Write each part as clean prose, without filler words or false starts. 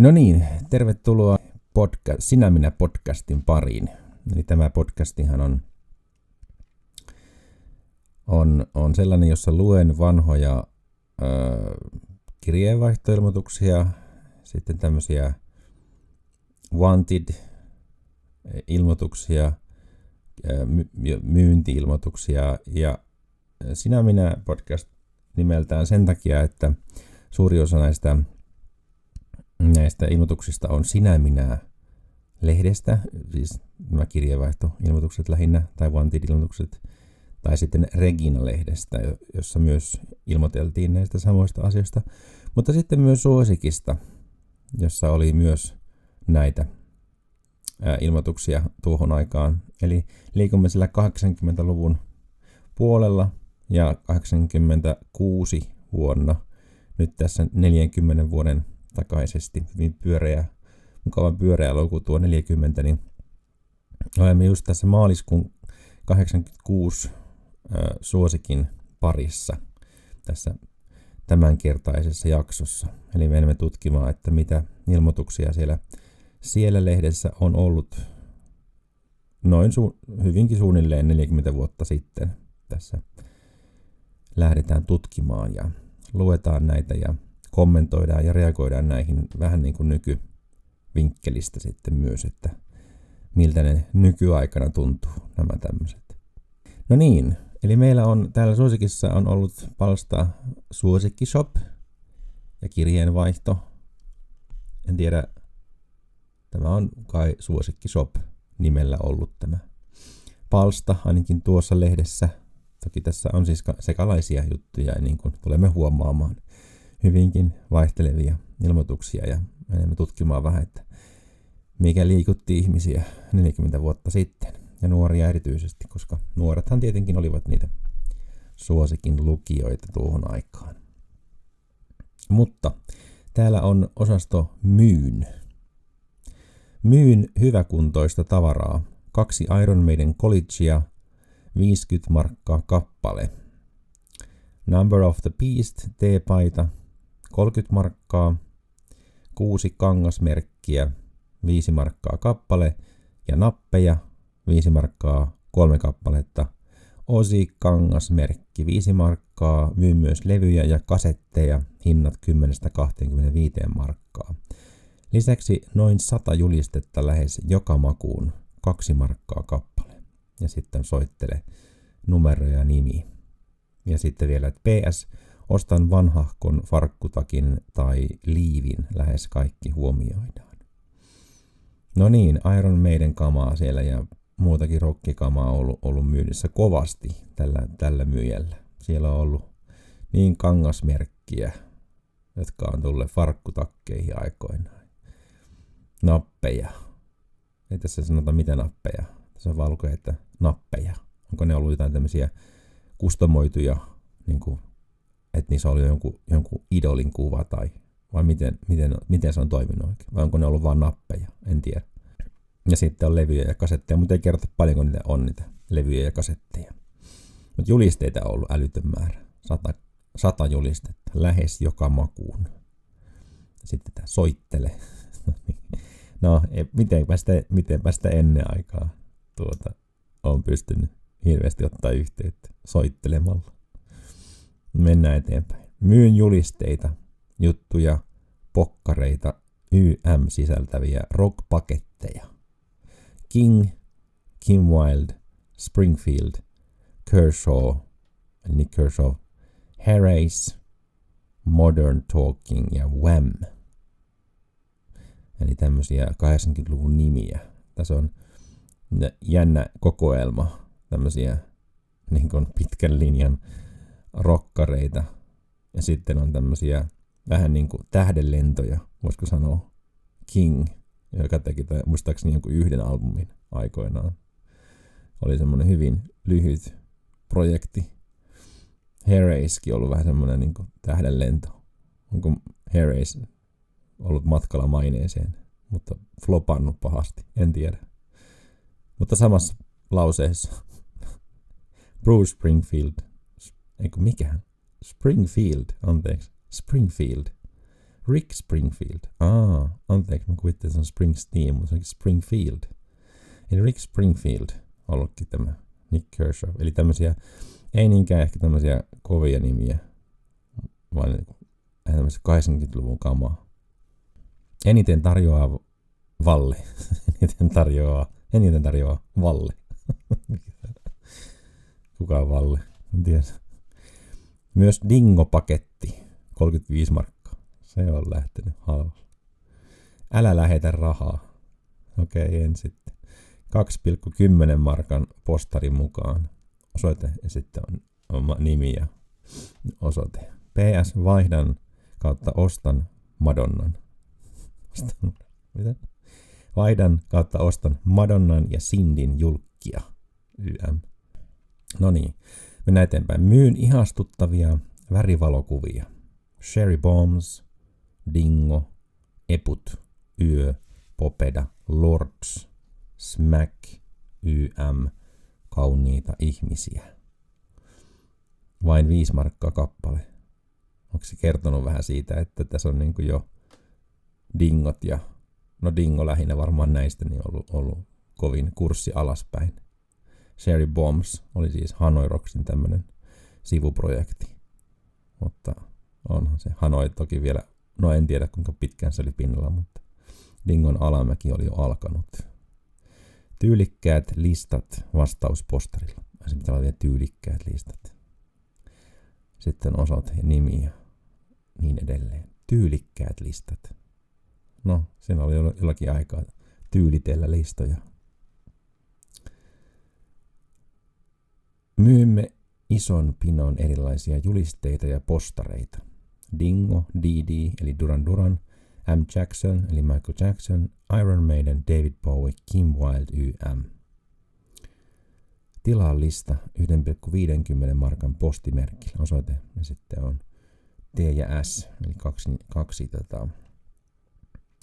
No niin, tervetuloa Sinä minä podcastin pariin. Eli tämä podcastihan on sellainen, jossa luen vanhoja kirjeenvaihtoilmoituksia, sitten tämmöisiä wanted-ilmoituksia, myynti-ilmoituksia ja Sinä minä podcast nimeltään sen takia, että suuri osa näistä ilmoituksista on Sinä minä lehdestä, siis nämä kirjeenvaihtoilmoitukset lähinnä, tai wanted-ilmoitukset, tai sitten Regina-lehdestä, jossa myös ilmoiteltiin näistä samoista asioista, mutta sitten myös Suosikista, jossa oli myös näitä ilmoituksia tuohon aikaan. Eli liikumme sillä 80-luvun puolella ja 86 vuonna, nyt tässä 40 vuoden takaisesti, hyvin mukavan pyöreä luku tuo 40, niin olemme just tässä maaliskuun 86 Suosikin parissa tässä tämänkertaisessa jaksossa. Eli menemme tutkimaan, että mitä ilmoituksia siellä lehdessä on ollut noin hyvinkin suunnilleen 40 vuotta sitten. Tässä lähdetään tutkimaan ja luetaan näitä ja kommentoidaan ja reagoidaan näihin vähän niin kuin nykyvinkkelistä sitten myös, että miltä ne nykyaikana tuntuu nämä tämmöiset. No niin, eli meillä on täällä Suosikissa on ollut palsta Suosikkishop ja kirjeenvaihto. En tiedä, tämä on kai Suosikkishop nimellä ollut tämä palsta, ainakin tuossa lehdessä. Toki tässä on siis sekalaisia juttuja, niin kuin tulemme huomaamaan, hyvinkin vaihtelevia ilmoituksia ja menemme tutkimaan vähän, että mikä liikutti ihmisiä 40 vuotta sitten ja nuoria erityisesti, koska nuorethan tietenkin olivat niitä Suosikin lukijoita tuohon aikaan. Mutta täällä on osasto myyn. Myyn hyväkuntoista tavaraa. 2 Iron Maiden collegea, 50 markkaa kappale. Number of the Beast teepaita, 30 markkaa. 6 kangasmerkkiä, 5 markkaa kappale. Ja nappeja, 5 markkaa 3 kappaletta. Osi kangasmerkki, 5 markkaa. Myy myös levyjä ja kasetteja, hinnat 10-25 markkaa. Lisäksi noin 100 julistetta lähes joka makuun, 2 markkaa kappale. Ja sitten soittele numero ja nimi. Ja sitten vielä, että PS, ostan vanhahkon farkkutakin tai liivin, lähes kaikki huomioidaan. No niin, Iron Maiden kamaa siellä ja muutakin rockikamaa on ollut myynnissä kovasti tällä myyjällä. Siellä on ollut niin kangasmerkkiä, jotka on tulleet farkkutakkeihin aikoinaan. Nappeja. Ei tässä sanota mitä nappeja. Tässä on vaan lukee, että nappeja. Onko ne ollut jotain tämmöisiä kustomoituja, niin kuin, että niissä oli jonkun idolin kuva vai miten se on toiminut oikein? Vai onko ne ollut vain nappeja? En tiedä. Ja sitten on levyjä ja kasetteja, mutta ei kerrota paljonko niitä on niitä levyjä ja kasetteja. Mutta julisteita on ollut älytön määrä. 100 julistetta, lähes joka makuun. Sitten tämä soittele. No, mitenpä sitä ennen aikaa on pystynyt hirveästi ottaa yhteyttä soittelemalla. Mennään eteenpäin. Myyn julisteita, juttuja, pokkareita, YM-sisältäviä rock-paketteja. Kim Wilde, Springfield, Kershaw, Nick Kershaw, Harris, Modern Talking ja Wham. Eli tämmöisiä 80-luvun nimiä. Tässä on jännä kokoelma tämmöisiä niin kuin pitkän linjan rokkareita. Ja sitten on tämmöisiä vähän niin kuin tähdenlentoja, voisiko sanoa King, joka teki muistaakseni jonkun yhden albumin aikoinaan. Oli semmoinen hyvin lyhyt projekti. Harriskin ollut vähän semmoinen niin kuin tähdenlento. Onko Harris ollut matkalla maineeseen, mutta flopannut pahasti, en tiedä. Mutta samassa lauseessa Bruce Springfield, eikö mikähän? Springfield. Rick Springfield. anteeksi, mä kuvittelin, että se on Springsteen, mutta se onkin Springfield. Eli Rick Springfield ollutkin tämä Nick Kershaw. Eli tämmöisiä, ei niinkään ehkä tämmöisiä kovia nimiä, vaan tämmöisiä 80-luvun kamaa. Eniten tarjoaa Valle. Eniten tarjoaa Valle. Kuka on Valle? En tiedä. Myös Dingo-paketti, 35 markkaa. Se on lähtenyt halvalla. Älä lähetä rahaa. Okei, en sitten. 2,10 markan postarin mukaan. Osoite ja sitten on nimi ja osoite. PS vaihdan kautta ostan Madonnan. Mitä? Vaihdan kautta ostan Madonnan ja Cindyn julkkia. YM. No niin, mennään eteenpäin. Myyn ihastuttavia värivalokuvia. Cherry Bombs, Dingo, Eput, Yö, Popeda, Lords, Smack, YM, kauniita ihmisiä. Vain 5 markkaa kappale. Onko se kertonut vähän siitä, että tässä on niin kuin jo dingot ja, no dingo lähinnä varmaan näistä, niin ollut kovin kurssi alaspäin. Cherry Bombs oli siis Hanoi Rocksin tämmönen sivuprojekti. Mutta onhan se Hanoi toki vielä, no en tiedä kuinka pitkään se oli pinnalla, mutta Dingon alamäki oli jo alkanut. Tyylikkäät listat vastauspostarilla. Se pitää olla vielä tyylikkäät listat. Sitten osoite ja nimi ja niin edelleen. Tyylikkäät listat. No, siinä oli jollakin aikaa tyylitellä listoja. Myymme ison pinon erilaisia julisteita ja postareita. Dingo, DD eli Duran Duran, M. Jackson eli Michael Jackson, Iron Maiden, David Bowie, Kim Wilde, YM. Tilaa lista 1,50 markan postimerkillä. Osoite ja sitten on T ja S eli kaksi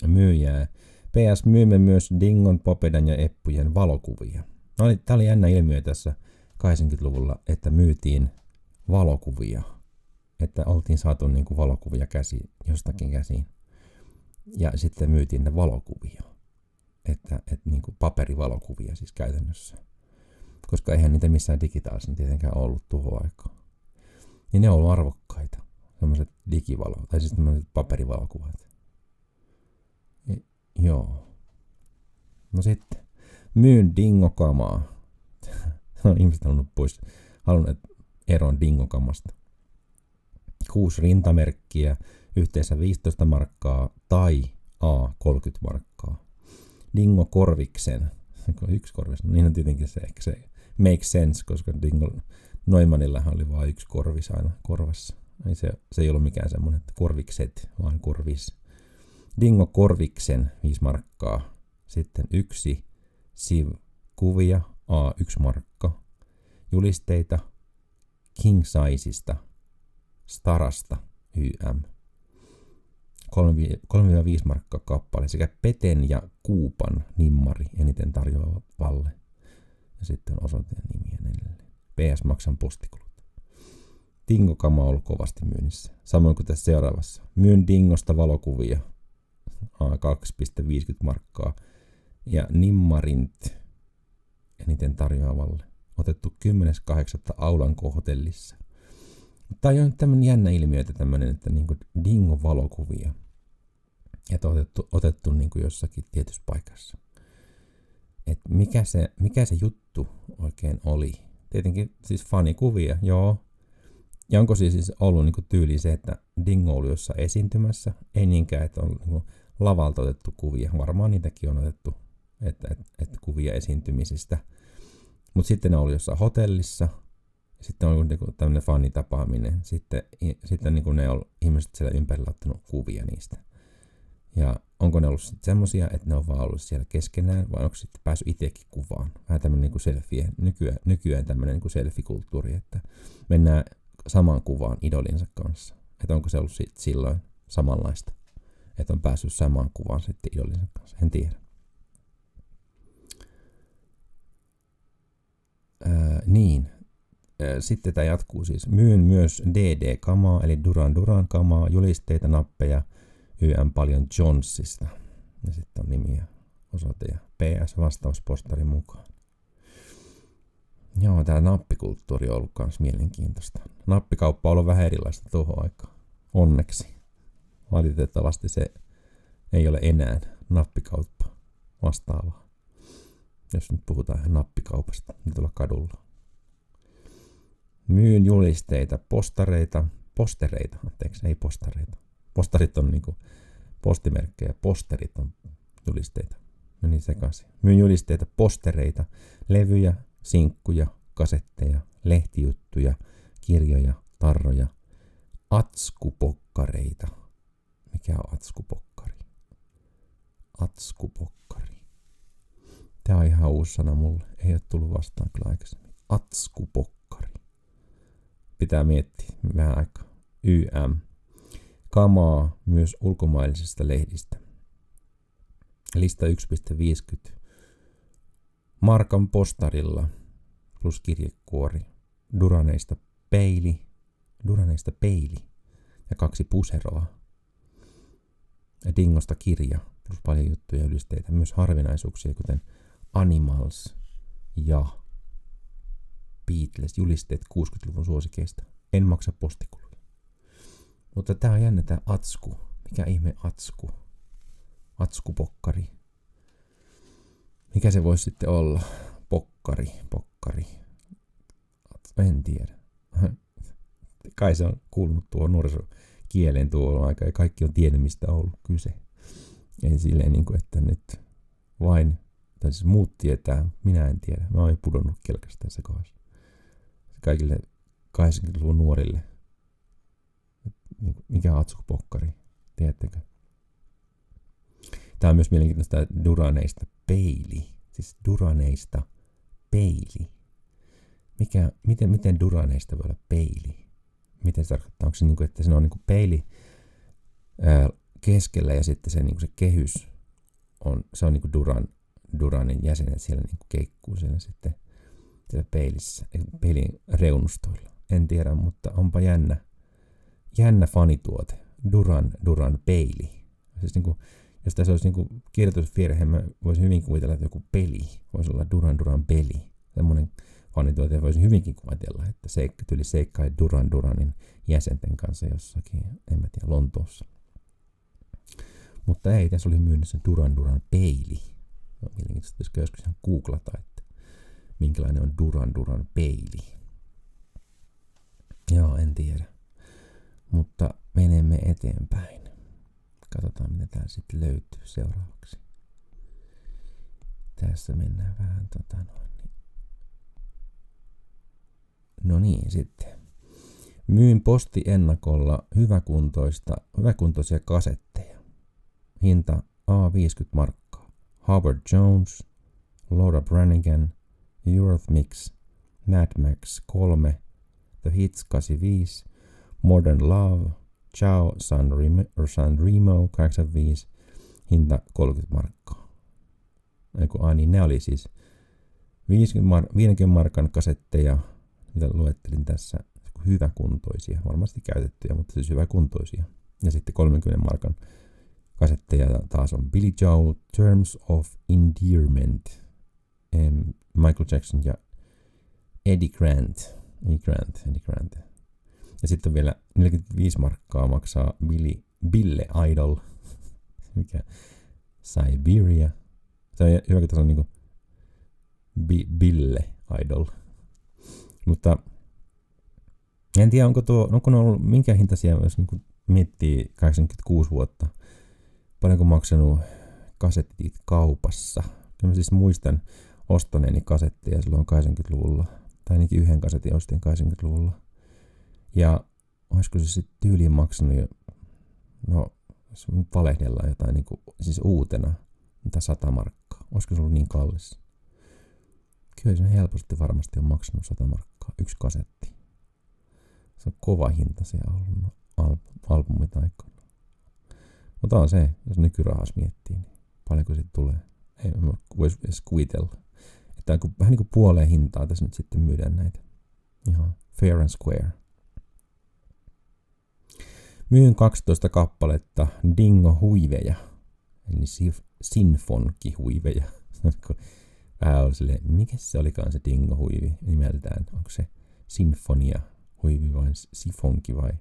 myyjää. PS myymme myös Dingon, Popedan ja Eppujen valokuvia. Tämä oli jännä ilmiö tässä 80-luvulla, että myytiin valokuvia. Että oltiin saatu niin kuin valokuvia jostakin käsiin. Ja sitten myytiin ne valokuvia. Että niin kuin paperivalokuvia siis käytännössä. Koska eihän niitä missään digitaalisena tietenkään ollut tuohon aikaan. Niin ne on ollut arvokkaita. Sellaiset digivalot, tai siis sellaiset paperivalokuvat. Joo. No sitten. Myyn dingokamaa. Ihmiset halunneet eroon dingokamasta. 6 rintamerkkiä, yhteensä 15 markkaa tai A 30 markkaa. Dingo korviksen. Yksi korvis. Niin on tietenkin se, ehkä se makes sense, koska Dingo Neumannillahan oli vain yksi korvis aina korvassa. Se ei ollut mikään semmoinen, että korvikset, vaan korvis. Dingo korviksen 5 markkaa. Sitten 1 siv-kuvia, A 1 markka. Julisteita king sizeista, starasta, YM. 3-5 markkaa kappale sekä Peten ja Kuupan nimmari eniten tarjoavalle. Ja sitten osoite ja nimi ja edelleen. PS maksan postikulut. Dingo-kama on ollut kovasti myynnissä. Samoin kuin tässä seuraavassa. Myyn Dingosta valokuvia. A 2,50 markkaa. Ja nimmarint eniten tarjoavalle. Otettu 10.8. Aulanko hotellissa. Tämä on tämmöinen jännä ilmiö, että tämmöinen, että niin kuin Dingo-valokuvia. Että otettu niin kuin jossakin tietyssä paikassa. Että mikä se juttu oikein oli? Tietenkin siis fanikuvia, joo. Ja onko siis ollut niin kuin tyyli se, että Dingo oli jossain esiintymässä? Ei niinkään, että on niin kuin lavalta otettu kuvia. Varmaan niitäkin on otettu, että kuvia esiintymisistä. Mutta sitten ne oli jossain hotellissa. Sitten on ollut niin tämmöinen fanitapaaminen. Sitten niin kuin ne on ihmiset siellä ympärillä ottanut kuvia niistä. Ja onko ne ollut sitten semmosia, että ne on vaan ollut siellä keskenään, vai onko sitten päässyt itsekin kuvaan? Vähän tämmöinen niin kuin selfie, nykyään tämmöinen niin kuin selfie-kulttuuri, että mennään samaan kuvaan idolinsa kanssa. Että onko se ollut sitten silloin samanlaista, että on päässyt samaan kuvaan sitten idolinsa kanssa, en tiedä. Niin. Sitten tämä jatkuu siis. Myyn myös DD-kamaa, eli Duran Duran-kamaa, julisteita, nappeja, YM paljon Jonesista. Ja sitten on nimi ja osoite ja PS-vastauspostari mukaan. Joo, tää nappikulttuuri on ollut kans mielenkiintoista. Nappikauppa on ollut vähän erilaista tuohon aikaan. Onneksi. Valitettavasti se ei ole enää nappikauppa vastaavaa. Jos nyt puhutaan ihan nappikaupasta, niin tuolla kadulla. Myyn julisteita, postereita, ei postareita. Postarit on niinku postimerkkejä, posterit on julisteita. Meni sekaisin. Myyn julisteita, postereita, levyjä, sinkkuja, kasetteja, lehtijuttuja, kirjoja, tarroja, atskupokkareita. Mikä on atskupokkari? Atskupokkari. Tää on ihan uusi sana mulle. Ei ole tullut vastaan kyllä aikaisemmin. Atskupokkari. Pitää miettiä vähän aikaa. YM. Kamaa myös ulkomaisista lehdistä. Lista 1.50. Markan postarilla plus kirjekuori. Duraneista peili ja 2 puseroa. Ja Dingosta kirja plus paljon juttuja ja ylisteitä. Myös harvinaisuuksia kuten Animals ja Beatles julisteet 60-luvun suosikeista. En maksa postikuluja. Mutta tää on jännä tää atsku. Mikä ihme atsku? Atskupokkari. Mikä se voisi sitten olla? Pokkari. En tiedä. Kai se on kuulunut tuo nuorisokieleen tuolla aika ja kaikki on tiennyt mistä on ollut kyse. Ei silleen niin kuin, että nyt vain, tai siis muut tietää, minä en tiedä. Mä oon jo pudonnut kelkasta tässä kohdassa. Kaikille 80-luvun nuorille. Mikä on atskupokkari? Tiedättekö? Tää on myös mielenkiintoista Duraneista peili. Siis Duraneista peili. Miten Duraneista voi olla peili? Miten se tarkoittaa? Onko se niin kuin, että se on niin kuin peili keskellä ja sitten se, niin kuin se kehys on, se on niin kuin Duranin jäsenet siellä niin kuin keikkuu siellä sitten siellä peilin reunustoilla. En tiedä, mutta onpa jännä fanituote. Duran peili. Siis niin kuin, jos tässä olisi niin kirjoitusvirhe, mä voisin hyvin kuvitella, että joku peli voisi olla Duran peli. Semmoinen fanituote voisin hyvinkin kuvitella, että tyyli seikkaa Duranin jäsenten kanssa jossakin, en mä tiedä, Lontoossa. Mutta ei, tässä oli myynnissä Duran peili. On mielenkiintoista, pitäisikö joskus ihan googlata, että minkälainen on Duran peili. Joo, en tiedä. Mutta menemme eteenpäin. Katsotaan, mitä täällä sitten löytyy seuraavaksi. Tässä mennään vähän No niin, sitten. Myyn postiennakolla hyväkuntoisia kasetteja. Hinta A50 markkaa. Howard Jones, Laura Branigan, Eurythmics, Mad Max 3, The Hits 85, Modern Love, Ciao San Remo 85, hinta 30 markkaa. Niin ne oli siis 50 markan kasetteja, mitä luettelin tässä, hyväkuntoisia, varmasti käytettyjä, mutta siis hyväkuntoisia. Ja sitten 30 markan kasetteja taas on Billy Joel, Terms of Endearment, Michael Jackson ja Eddie Grant. Ja sitten vielä 45 markkaa maksaa Bille Idol, mikä Siberia. Se on hyvä, että se on niinku Bille Idol. Mutta en tiedä, onko ne ollut minkä hintaisia, jos niinku miettii 86 vuotta. Paljonko maksanut kasetit kaupassa. Kyllä mä siis muistan ostaneeni kasetteja silloin 80-luvulla. Tai ainakin yhden kasetin ostin 80-luvulla. Ja olisiko se sitten tyyliin maksanut jo, no jos nyt valehdellaan jotain niinku, siis uutena, mitä 100 markkaa. Olisiko se ollut niin kallis? Kyllä se helposti varmasti on maksanut 100 markkaa, yksi kasetti. Se on kova hinta siellä ollut albumit aikana. Mutta on se, jos nykyrahas miettii, niin paljonko siitä tulee. Ei voisi edes kuvitella. Että vähän niin kuin puoleen hintaa tässä nyt sitten myydään näitä. Ihan fair and square. Myyn 12 kappaletta Dingo-huiveja. eli sinfonkihuiveja. Vähän oli silleen, mikä se olikaan se dingohuivi nimeltään? Onko se sinfonia huivi vai sifonki vai?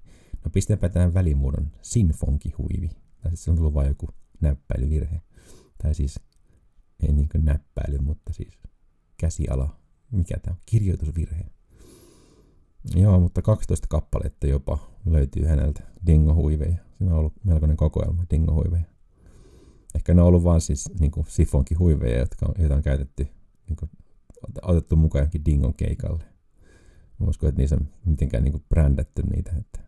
No pistäpä tähän välimuodon sinfonkihuivi. Tai sitten se on tullut vain joku näppäilyvirhe. Tai siis, ei niin kuin näppäily, mutta siis käsiala. Mikä tämä on? Kirjoitusvirhe. Joo, mutta 12 kappaletta jopa löytyy häneltä dingohuiveja. Siinä on ollut melkoinen kokoelma dingohuiveja. Ehkä ne on ollut vaan siis niin kuin sifonkihuiveja, joita on käytetty, niin kuin, otettu mukaan johonkin dingon keikalle. Mä uskon, että niissä on mitenkään niin kuin brändätty niitä, että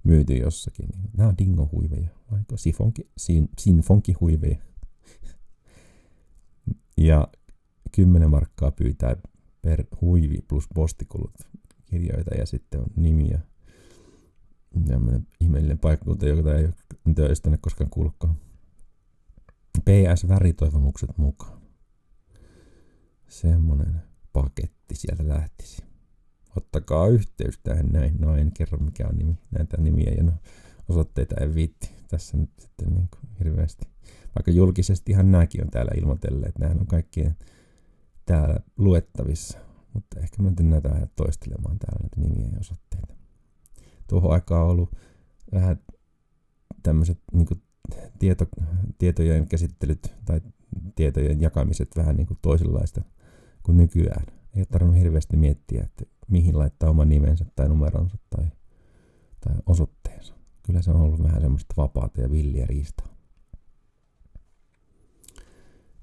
myyty jossakin. Nämä on dingohuiveja, vaikka sinfonkihuiveja. Ja 10 markkaa pyytää per huivi plus postikulut kirjoita ja sitten on nimiä. Tämmöinen ihmeellinen paikkakunta, joka ei ole tänne koskaan kuullutkaan. PS-väritoivomukset mukaan. Semmonen paketti sieltä lähtisi. Ottakaa yhteys tähän näin. No en kerro mikä on nimi. Näitä nimiä ja osoitteita en viitti tässä nyt sitten niin kuin hirveästi. Vaikka julkisestihan nämäkin on täällä ilmoitelleet. Nämähän on kaikkien täällä luettavissa. Mutta ehkä mä en näitä vähän toistelemaan täällä näitä nimiä ja osoitteita. Tuohon aikaan on ollut vähän tämmöiset niin kuin tietojen käsittelyt tai tietojen jakamiset vähän niin kuin toisenlaista kuin nykyään. Ei ole tarvinnut hirveästi miettiä, että mihin laittaa oman nimensä tai numeronsa tai osoitteensa. Kyllä se on ollut vähän semmoista vapaata ja villiä riistaa.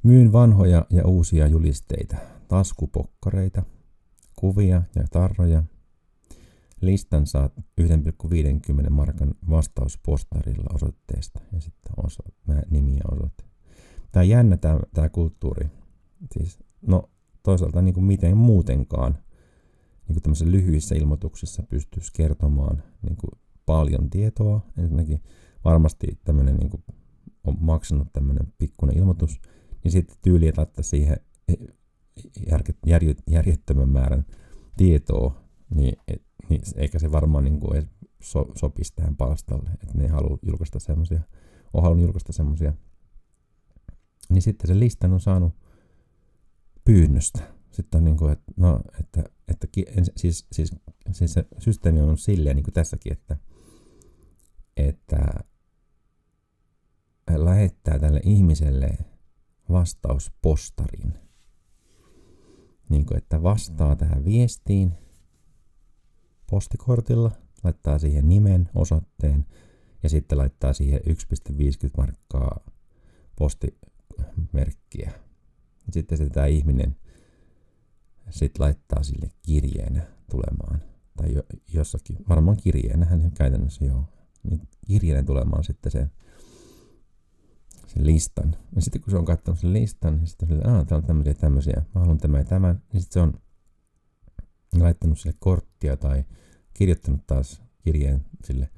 Myyn vanhoja ja uusia julisteita, taskupokkareita, kuvia ja tarroja. Listan saat 1,50 markan vastauspostarilla osoitteesta ja sitten nimi ja osoite. Tämä on jännä tämä kulttuuri. Siis, no toisaalta niin kuin miten muutenkaan niin kuin tämmöisissä lyhyissä ilmoituksissa pystyisi kertomaan niin kuin paljon tietoa. Ensinnäkin varmasti tämmöinen niin kuin on maksanut tämmöinen pikkuinen ilmoitus, niin sitten tyyliä laittaa siihen järjettömän määrän tietoa, niin eikä se varmaan niin kuin sopisi tähän palstalle, että ne haluaa julkaista semmoisia, on halunnut julkaista semmoisia. Niin sitten se listan on saanut pyynnöstä. Sitten on niin kuin, siis se systeemi on silleen niin kuin tässäkin, että lähettää tälle ihmiselle vastauspostarin. Niin kuin, että vastaa tähän viestiin postikortilla, laittaa siihen nimen, osoitteen ja sitten laittaa siihen 1,50 markkaa postimerkkiä. Sitten se tämä ihminen sitten laittaa sille kirjeenä tulemaan. Tai jossakin, varmaan kirjeenähän käytännössä joo. Niin kirjeenä tulemaan sitten sen listan. Ja sitten kun se on katsonut sen listan, niin sitten on sille, täällä on tämmöisiä, mä haluan tämän ja tämän. Niin sitten se on laittanut sille korttia tai kirjoittanut taas kirjeen sille.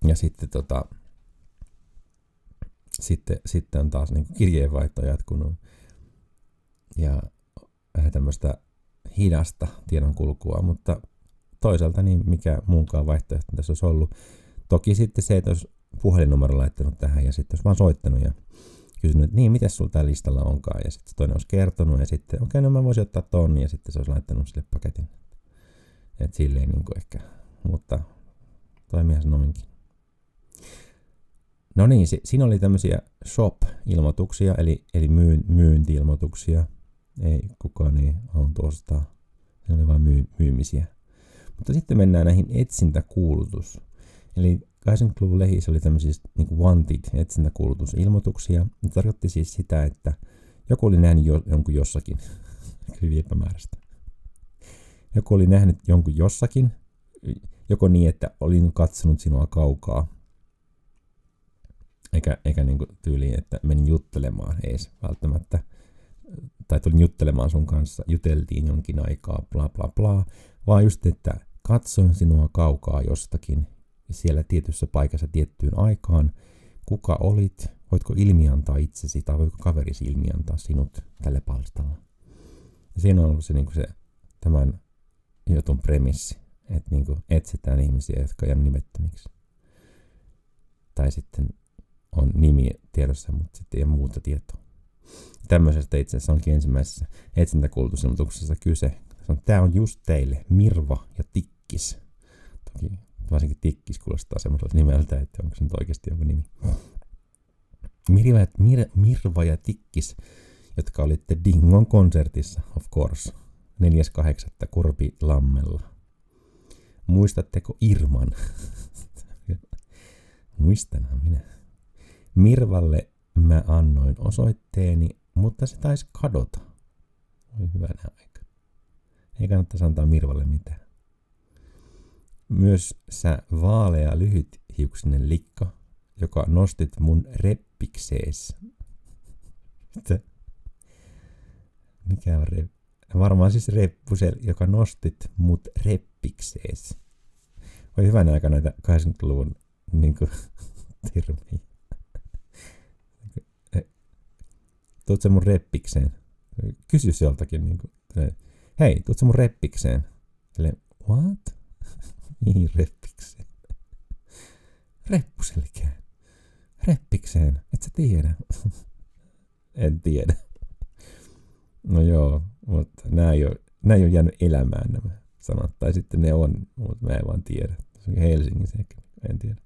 Ja sitten sitten on taas niin kuin kirjeenvaihto jatkunut. Ja vähän tämmöistä hidasta tiedonkulkua, mutta toisaalta niin mikä muunkaan vaihtoehto tässä olisi ollut. Toki sitten se, että olisi puhelinnumero laittanut tähän ja sitten olisi vaan soittanut ja kysynyt, että niin, mitäs sulla täällä listalla onkaan. Ja sitten toinen olisi kertonut ja sitten, okei, no mä voisin ottaa ton ja sitten se olisi laittanut sille paketin. Että silleen niin kuin ehkä, mutta toimiihan se noinkin. No niin, siinä oli tämmöisiä shop-ilmoituksia, eli myynti-ilmoituksia. Ei kukaan ei halunnut ostaa, ne oli vain myymisiä. Mutta sitten mennään näihin etsintäkuulutus. Eli 80-luvun lehissä oli tämmöisiä niin kuin wanted etsintäkuulutusilmoituksia. Se tarkoitti siis sitä, että joku oli nähnyt jonkun jossakin. Hyvin epämääräistä. Joku oli nähnyt jonkun jossakin. Joko niin, että olin katsonut sinua kaukaa. Eikä niin kuin tyyliin, että menin juttelemaan ees välttämättä. Tai tulin juttelemaan sun kanssa, juteltiin jonkin aikaa, bla bla bla. Vaan just, että katsoin sinua kaukaa jostakin, siellä tietyssä paikassa tiettyyn aikaan. Kuka olit? Voitko ilmiantaa itsesi tai voiko kaverisi ilmiantaa sinut tälle palstalla? Ja siinä on ollut se, niin kuin se tämän jutun premissi. että niinku etsitään ihmisiä, jotka on nimettömiksi. Tai sitten on nimi tiedossa, mutta sitten ei ole muuta tietoa. Tämmöisestä itse asiassa onkin ensimmäisessä etsintäkuulutusilmoituksessa kyse. Tämä on just teille, Mirva ja Tikkis. Toki varsinkin Tikkis kuulostaa semmoiselta nimeltä, että onko se nyt oikeasti jonkun nimi. Mirva ja Tikkis, jotka olitte Dingon konsertissa, of course, 4.8. Kurpilammella. Muistatteko Irman? Muistanhan minä. Mirvalle mä annoin osoitteeni, mutta se taisi kadota. Oi hyvänä aika. Ei kannattaisi antaa Mirvalle mitään. Myös sä vaalea lyhythiuksinen likka, joka nostit mun reppiksees. Mikä on varmaan siis reppusel, joka nostit mut reppiksees. Oi hyvänä aika näitä 80-luvun niinku termiä. Tuut sä mun reppikseen? Kysy se joltakin niinku. Hei, tuut sä mun reppikseen? What? Mihin reppikseen? Reppuselkään. Reppikseen. Et sä tiedä? En tiedä. No joo, mutta nämä ei ole jäänyt elämään nämä sanat. Tai sitten ne on, mutta mä en vaan tiedä. Se on Helsingissä ehkä, en tiedä.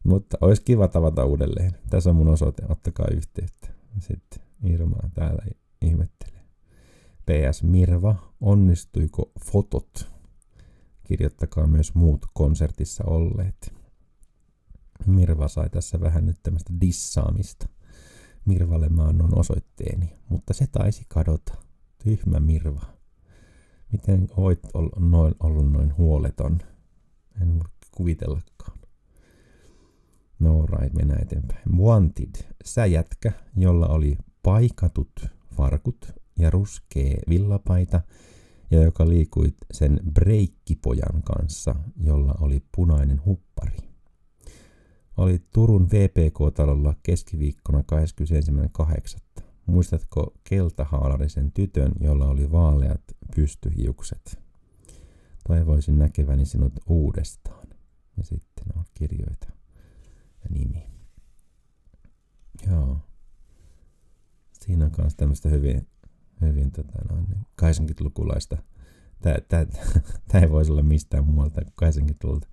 Mutta olisi kiva tavata uudelleen. Tässä on mun osoite, ottakaa yhteyttä. Sitten Irma täällä ihmettelee. PS Mirva, onnistuiko fotot? Kirjoittakaa myös muut konsertissa olleet. Mirva sai tässä vähän nyt tämmöistä dissaamista. Mirvalle mä annoin osoitteeni, mutta se taisi kadota. Tyhmä Mirva. Miten voit ollut noin huoleton? En voi kuvitellakaan. No right, mennään eteenpäin. Wanted. Sä jätkä, jolla oli paikatut farkut ja ruskea villapaita, ja joka liikuit sen breikkipojan kanssa, jolla oli punainen huppari. Oli Turun VPK-talolla keskiviikkona 21.8. Muistatko keltahaalarisen tytön, jolla oli vaaleat pystyhiukset? Toivoisin näkeväni sinut uudestaan. Ja sitten on kirjoita ja nimi. Joo. Siinä on myös tämmöistä hyvin 80-lukulaista. Tämä ei voisi olla mistään muualta kuin 80-luvulta.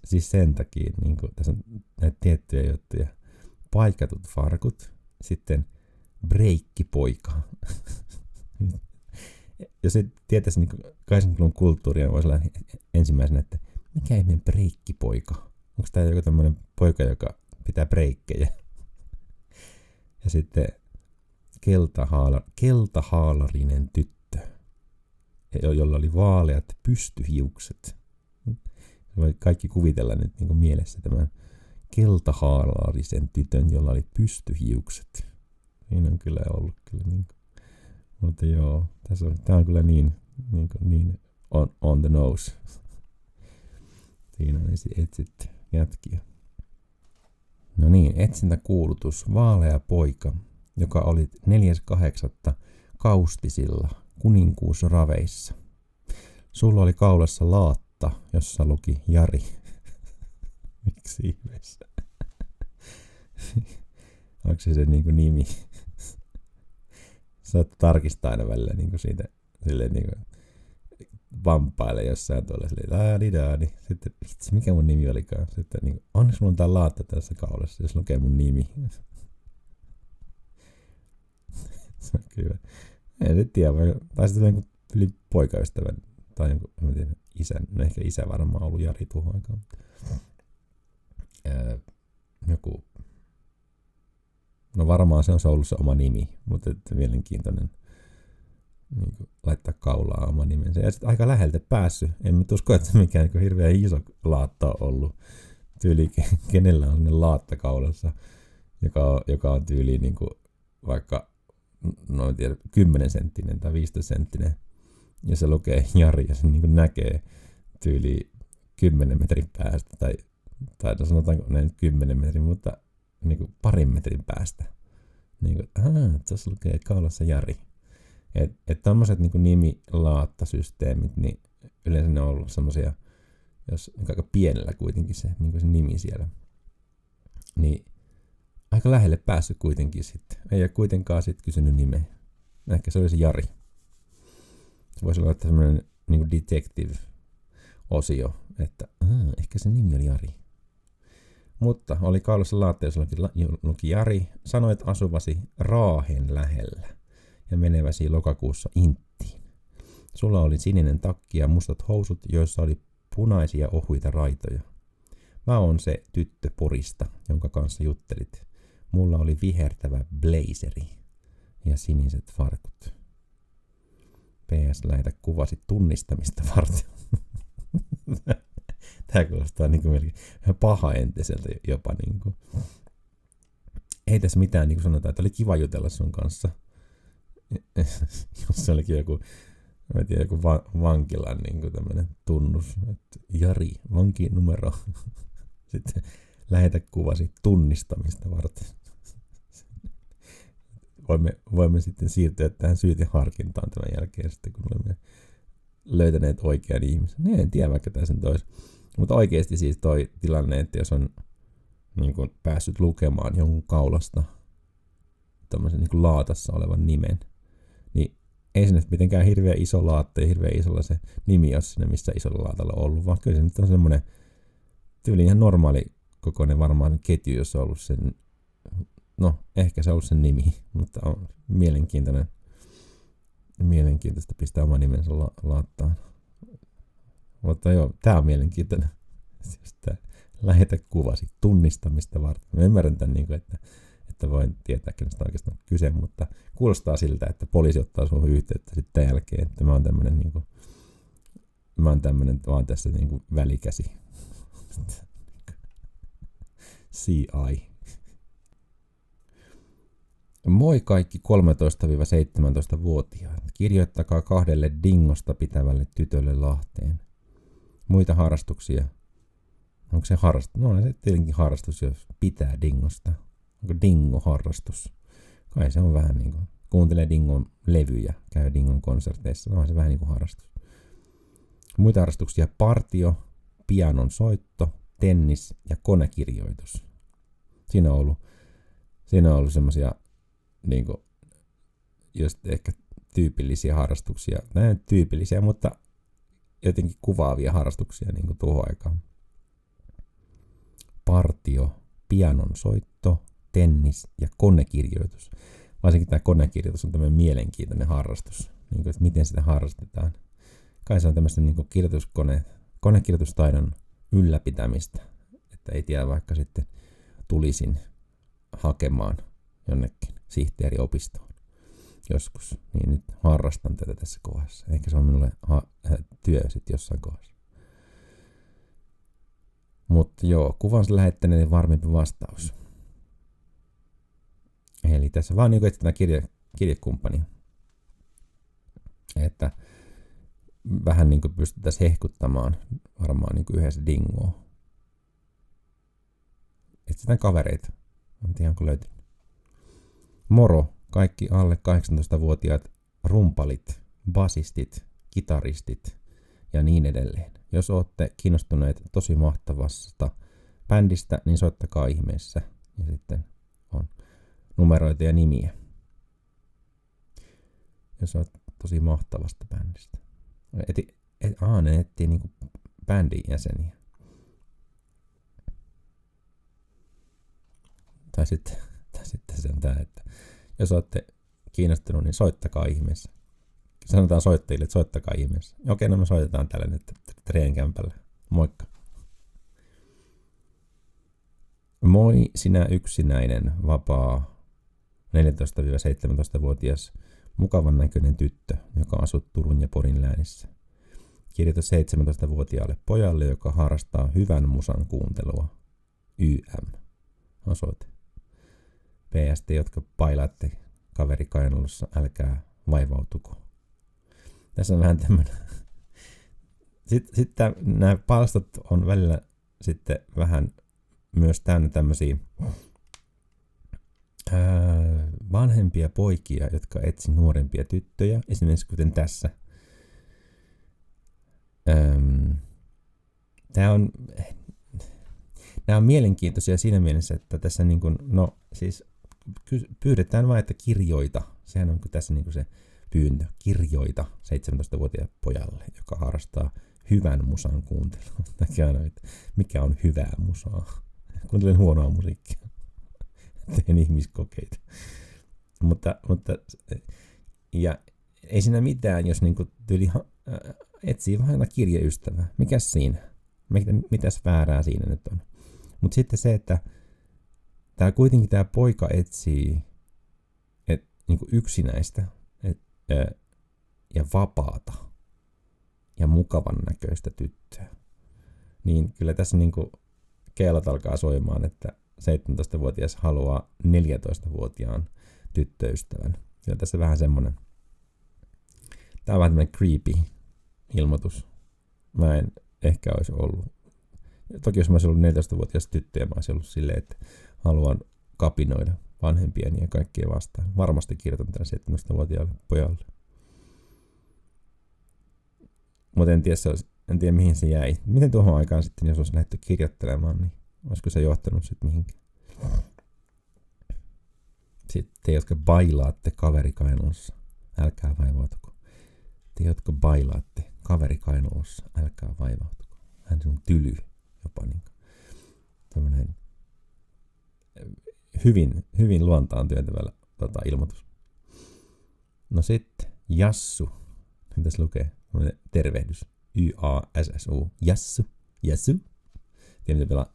Siis sen takia, niin tässä on näitä tiettyjä juttuja. Paikatut farkut, sitten breikkipoika. Jos ei tietäisi niin 80-luvun kulttuuria, voisi olla ensimmäisenä, että mikä ihmeen breikkipoika? Onko tämä joku tämmöinen poika, joka pitää breikkejä? Ja sitten keltahaalarinen tyttö, jolla oli vaaleat pystyhiukset. Voi kaikki kuvitella nyt niin kuin mielessä tämän keltahaalarisen tytön, jolla oli pystyhiukset. Niin on kyllä ollut kyllä niin kuin. Mutta joo, tämä on kyllä niin on the nose. Siinä on etsit jätkiä. No niin, etsintäkuulutus. Vaalea poika, joka oli 4.8. Kaustisilla kuninkuusraveissa. Sulla oli kaulassa laatta, jossa luki Jari. Miksi ihmeessä? Onko se niinku nimi? Saat tarkistaa aina välillä niinku siitä silleen niinku vampaille jossain tuolla silleen sitten mikä mun nimi olikaan? Sitten niinku onneksi mulla on tää laatta tässä kaulassa, jos lukee mun nimi. Se on kyllä. En tiedä, tai sitten jonkun yli poikaystävän, tai jonkun, en tiedä, isän, no ehkä isä varmaan ollut Jari tuohon aikaan. Joku, no varmaan se on ollut se oma nimi, mutta mielenkiintoinen niin kuin laittaa kaulaa oma nimensä. Ja sitten aika läheltä päässyt, en mä usko, että mikään niin hirveän iso laatta on ollut. Tyyli, kenellä on sellainen laatta kaulassa, joka on tyyli niin kuin vaikka no en tiedä, 10 senttinen tai 15 senttinen, ja se lukee Jari, ja se niin kuin näkee tyyli 10 metrin päästä, tai sanotaanko näin 10 metrin, mutta niin kuin parin metrin päästä. Niin kuin, tuossa lukee kaulassa Jari. Että tommoset niin kuin nimilaattosysteemit, niin yleensä ne on ollut semmoisia, jos aika pienellä kuitenkin se, niin kuin se nimi siellä. Niin aika lähelle päässyt kuitenkin sitten. Ei ole kuitenkaan sitten kysynyt nimeä. Ehkä se olisi Jari. Se voisi olla semmoinen niin kuin detective-osio, että ehkä se nimi oli Jari. Mutta oli kaulassa laatte, jos luki Jari, sanoit asuvasi Raahen lähellä ja meneväsi lokakuussa Inttiin. Sulla oli sininen takki ja mustat housut, joissa oli punaisia ohuita raitoja. Mä oon se tyttö Porista, jonka kanssa juttelit. Mulla oli vihertävä blazeri ja siniset farkut. PS, lähetä kuvasi tunnistamista varten. Tää kuulostaa niin kuin pahaentiseltä jopa. Niin kuin. Ei tässä mitään, niin kuin sanotaan, että oli kiva jutella sun kanssa. Jos se olikin joku, mä tiedän, joku vankilan niin kuin tämmöinen tunnus. Että Jari, vankinumero. Sitten lähetä kuvasi tunnistamista varten. Voimme sitten siirtyä tähän syyteharkintaan tämän jälkeen, sitten kun olemme löytäneet oikean ihmisen. En tiedä, vaikka tässä nyt olisi. Mutta oikeasti siis toi tilanne, että jos on niin kuin päässyt lukemaan jonkun kaulasta tämmöisen niin kuin laatassa olevan nimen, niin ei se nyt mitenkään hirveän iso laatta ja hirveän isolla se nimi ole siinä, missä isolla laatalla on ollut, vaan kyllä se nyt on semmoinen tyyli ihan normaali kokoinen varmaan ketju, jos on ollut sen, no ehkä se on ollut sen nimi, mutta on mielenkiintoista pistää oma nimensä laattaan. Mutta joo, tää on mielenkiintoinen. Lähetä kuvasi tunnistamista varten. Mä ymmärrän tämän, että voin tietää, kenestä oikeastaan kyse, mutta kuulostaa siltä, että poliisi ottaa suhun yhteyttä sitten jälkeen, että mä oon tämmönen vaan tässä välikäsi. CI. Moi kaikki 13-17-vuotiaat. Kirjoittakaa 2 dingosta pitävälle tytölle Lahteen. Muita harrastuksia. Onko se harrastus? No on se tietenkin harrastus, jos pitää dingosta. Onko dingo-harrastus? Kai se on vähän niin kuin, kuuntelee dingon levyjä, käy dingon konserteissa. No on se vähän niin kuin harrastus. Muita harrastuksia: partio, pianon soitto, tennis ja konekirjoitus. Siinä on ollut semmoisia niin kuin, just ehkä tyypillisiä harrastuksia. Nämä on tyypillisiä, mutta jotenkin kuvaavia harrastuksia niin kuin tuohon aikaan. Partio, pianon soitto, tennis ja konekirjoitus. Varsinkin tämä konekirjoitus on tämmöinen mielenkiintoinen harrastus. Niin kuin, että miten sitä harrastetaan. Kai se on tämmöistä niin kuin konekirjoitustaidon ylläpitämistä. Että ei tiedä, vaikka sitten tulisin hakemaan jonnekin sihteeriopistoon joskus. Niin nyt harrastan tätä tässä kohdassa. Eikä se on minulle työ sitten jossain kohdassa. Mutta joo, kuvansa lähettäneiden varmempi vastaus. Eli tässä vaan niin kuin etsitään kirjekumppania. Että vähän niin kuin pystyttäisiin hehkuttamaan varmaan niin kuin yhdessä dingoa. Etsitään kavereita. En tiedä, onko löytynyt. Moro, kaikki alle 18-vuotiaat rumpalit, basistit, kitaristit ja niin edelleen. Jos olette kiinnostuneet tosi mahtavasta bändistä, niin soittakaa ihmeessä. Ja sitten on numeroita ja nimiä. Jos olet tosi mahtavasta bändistä. Ne etsii niinku bändin jäseniä. Tai sitten se on tää, että jos olette kiinnostunut, niin soittakaa ihmeessä. Sanotaan soittajille, että soittakaa ihmeessä. Okei, no me soitetaan tällä nyt treenkämpällä. Moikka. Moi, sinä yksinäinen, vapaa, 14-17-vuotias, mukavan näköinen tyttö, joka asuu Turun ja Porin läänissä. Kirjoita 17-vuotiaalle pojalle, joka harrastaa hyvän musan kuuntelua. YM. Osoite. PS, jotka pailaatte kaveri kainalossa, älkää vaivautuko. Tässä on vähän tämmöinen. Sitten nämä palstat on välillä sitten vähän myös täynnä tämmöisiä vanhempia poikia, jotka etsi nuorempia tyttöjä. Esimerkiksi kuten tässä. Nämä on mielenkiintoisia siinä mielessä, että tässä niin kuin, no siis pyydetään vain, että kirjoita. Sehän on tässä niin kuin se pyyntö. Kirjoita 17-vuotiaalle pojalle, joka harrastaa hyvän musan kuuntelua. Mikä on hyvää musaa? Kuuntelen huonoa musiikkia. Teen ihmiskokeita. Mutta ja ei siinä mitään, jos niinku etsii vähän kirjeystävää. Mikäs siinä? Mitäs väärää siinä nyt on? Mutta sitten se, että kuitenkin tämä poika etsii niinku yksinäistä ja vapaata ja mukavan näköistä tyttöä. Niin kyllä tässä niinku keelat alkaa soimaan, että 17-vuotias haluaa 14-vuotiaan tyttöystävän. Kyllä tässä vähän semmoinen. Tämä on vähän tämmöinen creepy ilmoitus. Mä en ehkä olisi ollut. Toki jos mä olisin ollut 14-vuotias tyttö ja mä olisin ollut silleen, että haluan kapinoida vanhempieni ja kaikkia vastaan. Varmasti kirjoitan tämän 17-vuotiaalle pojalle. Mutta en tiedä mihin se jäi. Miten tuohon aikaan sitten, jos olisi lähdetty kirjoittelemaan, niin olisiko se johtanut sitten mihinkään? Sitten te, jotka bailaatte kaverikainalossa, älkää vaivautuko. Te, jotka bailaatte kaverikainalossa, älkää vaivautuko. Hän on tyly jopa niin. Tämmöinen hyvin luontaan työntävällä ilmoitus. No sitten, Jassu. Mitäs lukee? Tervehdys. Y-A-S-S-U. Jassu. Jassu.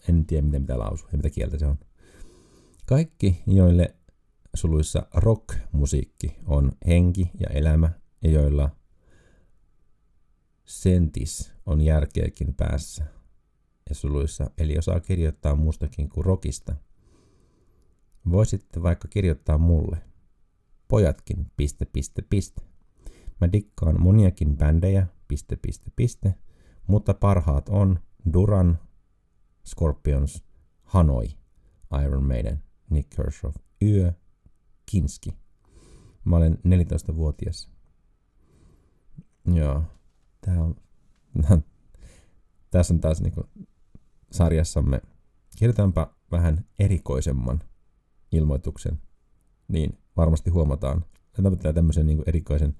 En tiedä, miten pitää lausua ja mitä kieltä se on. Kaikki, joille suluissa rock-musiikki on henki ja elämä, ja joilla sentis on järkeäkin päässä, ja suluissa, eli osaa kirjoittaa muustakin kuin rockista. Voisitte vaikka kirjoittaa mulle. Pojatkin, ... Mä dikkaan moniakin bändejä, ... Mutta parhaat on Duran, Scorpions, Hanoi, Iron Maiden, Nick Kershaw, Yö, Kinski. Mä olen 14-vuotias. Joo, tässä on taas niinku sarjassamme. Kirjoitanpa vähän erikoisemman ilmoituksen, niin varmasti huomataan. Tämä tämmöisen niinku erikoisen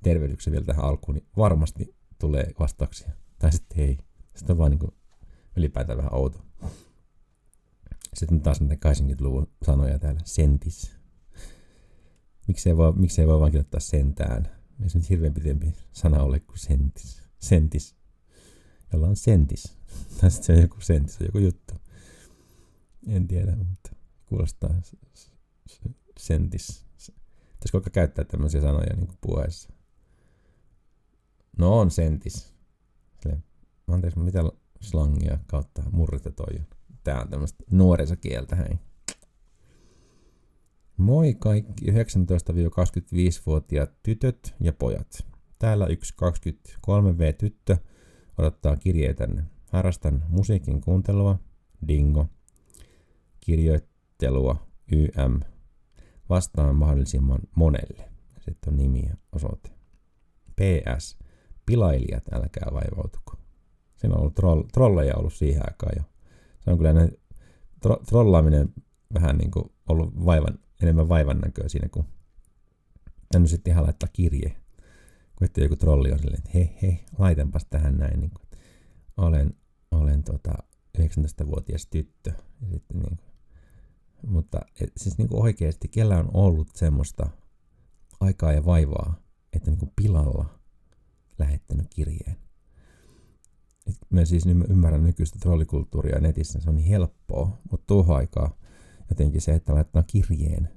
tervehdyksen vielä tähän alkuun, niin varmasti tulee vastauksia. Tai sitten ei. Sitten on vaan niinku ylipäätään vähän outo. Sitten on taas näitä 80-luvun sanoja täällä. Sentis. Miksei voi vaan kirjoittaa sentään. Ei se nyt hirveän pitempi sana ole kuin sentis. Sentis. Jolla on sentis. Tai sitten se on joku sentis, on joku juttu. En tiedä, mutta kuulostaa sentis. Pitäisi koko käyttää tämmöisiä sanoja niin kuin puheessa. No on sentis. Anteeksi, mitä slangia kautta murrita toi on. Tää on tämmöistä nuorisokieltä, hei. Moi kaikki 19-25-vuotiaat tytöt ja pojat. Täällä yksi 23V-tyttö odottaa kirjeitänne. Harrastan musiikin kuuntelua, dingo, kirjoittelua, YM. Vastaan mahdollisimman monelle. Sitten on nimi ja osoite. PS. Pilailijat, älkää vaivautuko. Siinä on ollut trolleja ollut siihen aikaan jo. Se on kyllä trollaaminen vähän niin kuin ollut enemmän vaivan näköä siinä, kun tänne sitten ihan laittaa kirje. Kun ettei joku trolli on silleen, että hei, laitanpas tähän näin. Niin kuin, olen 19-vuotias tyttö. Ja sitten, niin kuin, mutta siis niin kuin oikeasti, kellä on ollut semmoista aikaa ja vaivaa, että niin kuin pilalla lähettänyt kirjeen. Mä siis ymmärrän nykyistä trollikulttuuria netissä, se on niin helppoa, mutta tuohon aikaa jotenkin se, että laittaa kirjeen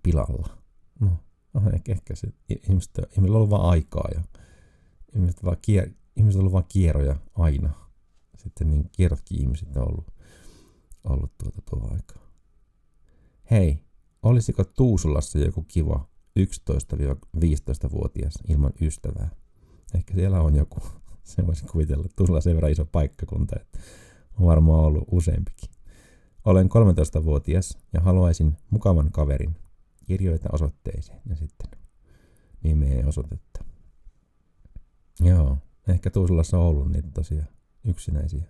pilalla. No, ehkä se, ihmisillä on ollut vaan aikaa ja ihmiset on ollut vaan kierroja aina. Sitten niin kierrotkin ihmiset on ollut tuohon aikaa. Hei, olisiko Tuusulassa joku kiva 11-15-vuotias ilman ystävää? Ehkä siellä on joku. Se voisi kuvitella. Tuusulla sen verran iso paikkakunta, että on varmaan ollut useampikin. Olen 13-vuotias ja haluaisin mukavan kaverin. Kirjoita osoitteeseen ja sitten nimeä ja osoitetta. Joo, Ehkä Tuusulassa on ollut niitä tosiaan yksinäisiä,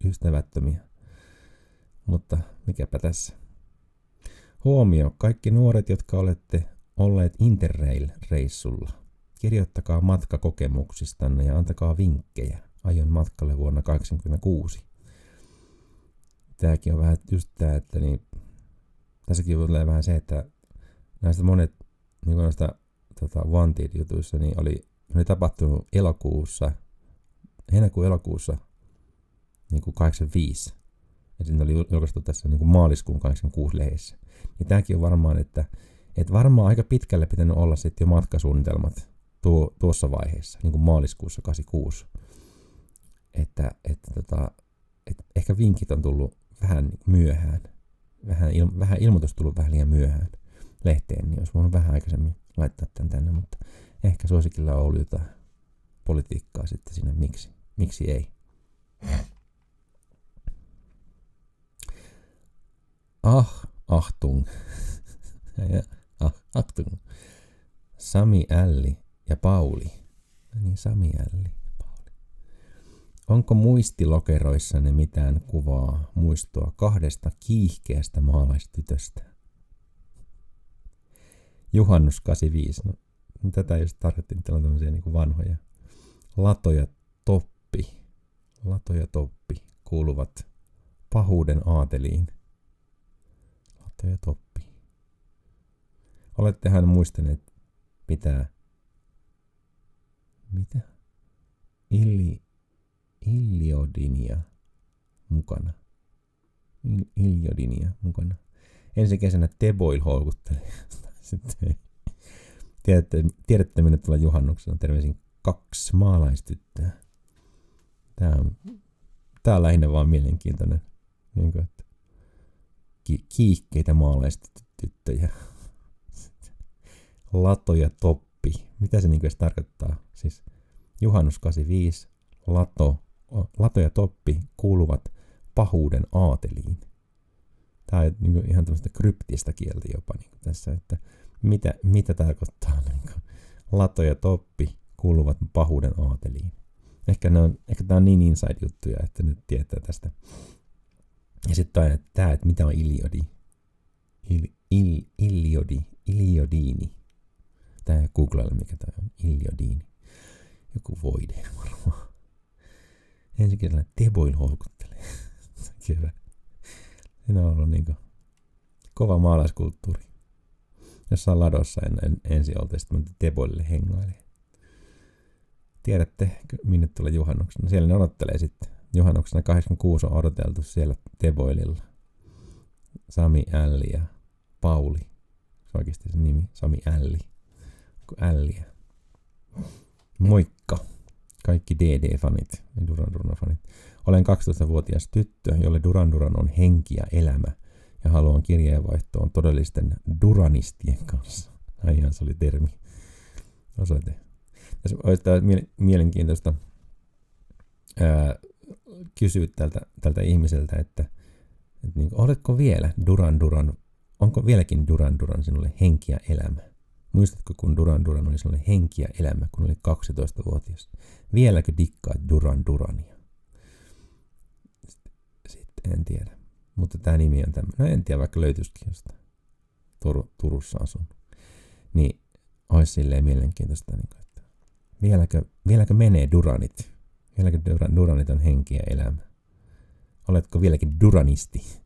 ystävättömiä. Mutta mikäpä tässä. Huomio, kaikki nuoret, jotka olette olleet Interrail-reissulla. Kirjoittakaa matkakokemuksistanne ja antakaa vinkkejä. Aion matkalle vuonna 1986. Tämäkin on vähän just tämä, että niin, tässäkin tulee vähän se, että näistä monet niin näistä Wanted-jutuissa niin oli tapahtunut heinäkuun elokuussa niin kuin 85. Ja sitten oli julkaistu tässä niin kuin maaliskuun 86 lehdessä. Niin tämäkin on varmaan, että varmaan aika pitkälle pitänyt olla sitten jo matkasuunnitelmat tuossa vaiheessa, niin kuin maaliskuussa 86. Että ehkä vinkit on tullut vähän myöhään. Vähän ilmoitus tullut vähän liian myöhään lehteen, niin olisi voinut vähän aikaisemmin laittaa tämän tänne, mutta ehkä suosikilla on ollut jotain politiikkaa sitten siinä, miksi ei. Achtung. Achtung. Sami Älli ja Pauli. Niin Sami Älli ja Pauli. Onko muistilokeroissanne mitään kuvaa, muistoa kahdesta kiihkeästä maalaistytöstä? Juhannus 85. No, tätä just tarkoittiin, täällä on tämmöisiä niin kuin vanhoja. Lato ja Toppi kuuluvat pahuuden aateliin. Lato ja Toppi. Olettehan muistaneet mitä? Iliodinia mukana. Iliodinia mukana. Ensi kesänä Teboil houkuttelee. Sitten tiedätte minne tulla juhannuksena. Terveisin 2 maalaistyttöä. Tää on lähinnä vaan mielenkiintoinen. Niin kuin, että kiihkeitä maalaistyttöjä. Lato ja Toppi. Mitä se niin edes tarkoittaa? Siis juhannus 85, Lato ja Toppi kuuluvat pahuuden aateliin. Tämä on niin ihan tämmöistä kryptistä kieltä jopa niin tässä, että mitä tarkoittaa niin Lato ja Toppi kuuluvat pahuuden aateliin. Ehkä tämä on niin inside-juttuja, että nyt tietää tästä. Ja sitten aina tämä, että mitä on Iliodi. Iliodiini. Tää ei googlailla, mikä tää on. Iliodiini. Joku voide varmaan. Ensi kerralla Teboil houkuttelee. Hyvä. Siinä on ollut niinku kova maalaiskulttuuri. Jossain ladossa ensin oltiin, sitten Teboilille hengailee. Tiedätte, minne tulee juhannuksena. Siellä ne odottelee sitten. Juhannuksena 86 on odoteltu siellä Teboililla. Sami Älli ja Pauli. Se on oikeasti se nimi. Sami Älli. Älliä. Moikka. Kaikki DD-fanit ja Duran Duran-fanit. Olen 12-vuotias tyttö, jolle Duran Duran on henki ja elämä. Ja haluan kirjeenvaihtoon todellisten duranistien kanssa. Ai ihan, se oli termi. Osoite. Tässä olisi mielenkiintoista kysyä tältä ihmiseltä, että niin, oletko vielä Duran Duran, onko vieläkin Duran Duran sinulle henki ja elämä? Muistatko, kun Duran Duran oli sinulle henki ja elämä, kun oli 12-vuotias? Vieläkö dikkaat Duran Durania? Sitten en tiedä. Mutta tämä nimi on tämmöinen. No en tiedä, vaikka löytyisikin jostain. Turussa asun. Niin olisi silleen mielenkiintoista, että vieläkö menee Duranit? Vieläkö Duranit on henki ja elämä? Oletko vieläkin Duranisti?